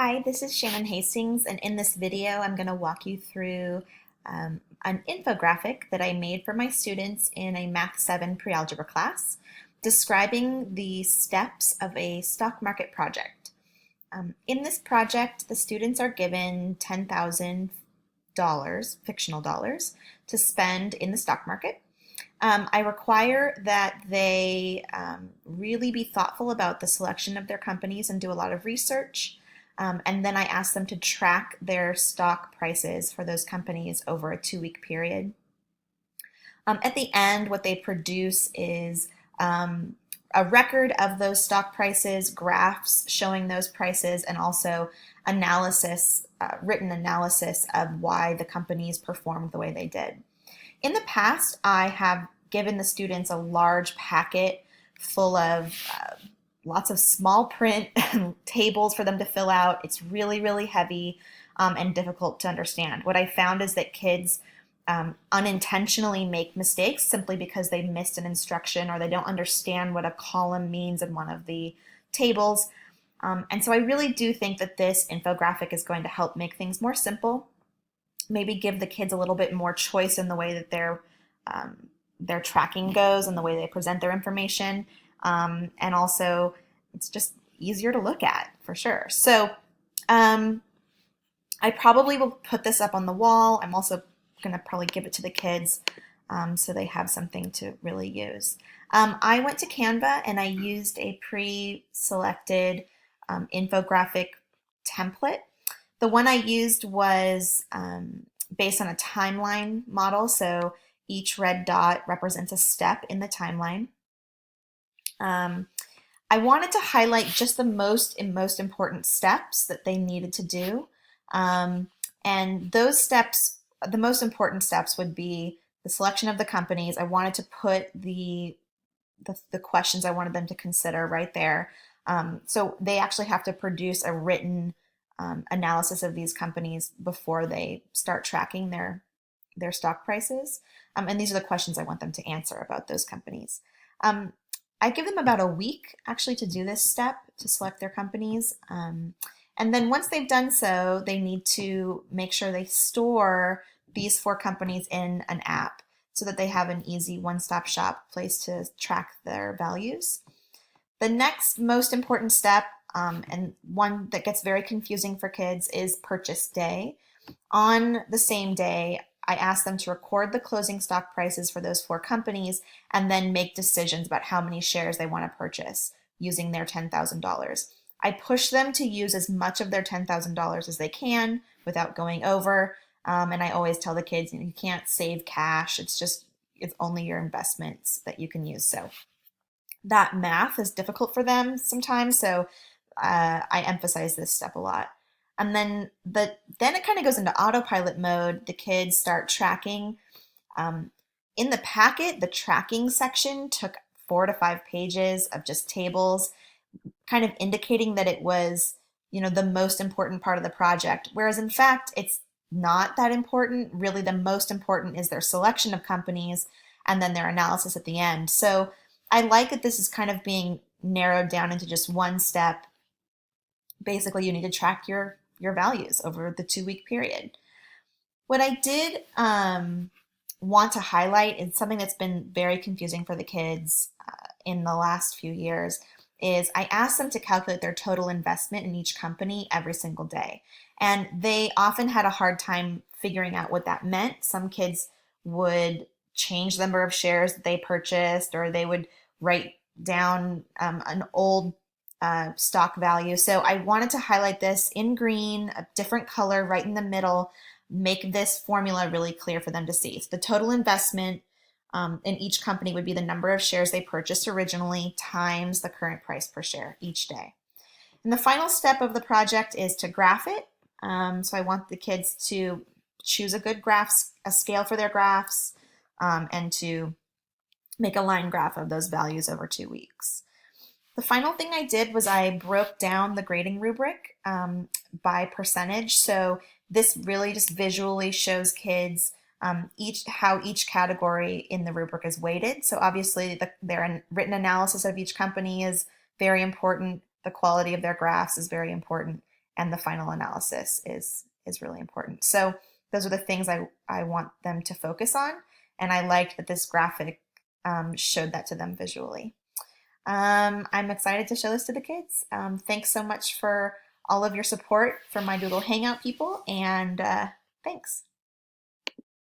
Hi, this is Shannon Hastings, and in this video, I'm going to walk you through an infographic that I made for my students in a Math 7 pre-algebra class, describing the steps of a stock market project. In this project, the students are given $10,000, fictional dollars, to spend in the stock market. I require that they really be thoughtful about the selection of their companies and do a lot of research. And then I ask them to track their stock prices for those companies over a 2-week period. At the end, what they produce is a record of those stock prices, graphs showing those prices, and also analysis, written analysis of why the companies performed the way they did. In the past, I have given the students a large packet full of lots of small print tables for them to fill out. It's really, really heavy and difficult to understand. What I found is that kids unintentionally make mistakes simply because they missed an instruction or they don't understand what a column means in one of the tables. And so I really do think that this infographic is going to help make things more simple, maybe give the kids a little bit more choice in the way that their tracking goes and the way they present their information. And also, it's just easier to look at for sure. So I probably will put this up on the wall. I'm also going to probably give it to the kids so they have something to really use. I went to Canva and I used a pre-selected infographic template. The one I used was based on a timeline model, so each red dot represents a step in the timeline. I wanted to highlight just the most important steps that they needed to do. And those steps, the most important steps would be the selection of the companies. I wanted to put the questions I wanted them to consider right there. So they actually have to produce a written analysis of these companies before they start tracking their stock prices. And these are the questions I want them to answer about those companies. I give them about a week actually to do this step, to select their companies. And then once they've done so, they need to make sure they store these 4 companies in an app so that they have an easy one-stop shop place to track their values. The next most important step, and one that gets very confusing for kids, is purchase day. On the same day, I ask them to record the closing stock prices for those 4 companies and then make decisions about how many shares they want to purchase using their $10,000. I push them to use as much of their $10,000 as they can without going over. And I always tell the kids, you can't save cash. It's only your investments that you can use. So that math is difficult for them sometimes. So I emphasize this step a lot. And then it kind of goes into autopilot mode. The kids start tracking. In the packet, the tracking section took 4 to 5 pages of just tables, kind of indicating that it was, the most important part of the project. Whereas in fact, it's not that important. Really, the most important is their selection of companies and then their analysis at the end. So I like that this is kind of being narrowed down into just one step. Basically, you need to track your values over the 2-week period. What I did want to highlight is something that's been very confusing for the kids in the last few years is I asked them to calculate their total investment in each company every single day. And they often had a hard time figuring out what that meant. Some kids would change the number of shares that they purchased, or they would write down an old stock value. So I wanted to highlight this in green, a different color right in the middle, make this formula really clear for them to see. So the total investment in each company would be the number of shares they purchased originally times the current price per share each day. And the final step of the project is to graph it. So I want the kids to choose a good a scale for their graphs, and to make a line graph of those values over 2 weeks. The final thing I did was I broke down the grading rubric by percentage. So this really just visually shows kids how each category in the rubric is weighted. So obviously their written analysis of each company is very important. The quality of their graphs is very important. and the final analysis is really important. So those are the things I want them to focus on, and I liked that this graphic showed that to them visually. I'm excited to show this to the kids. Thanks so much for all of your support for my Doodle Hangout people, and thanks.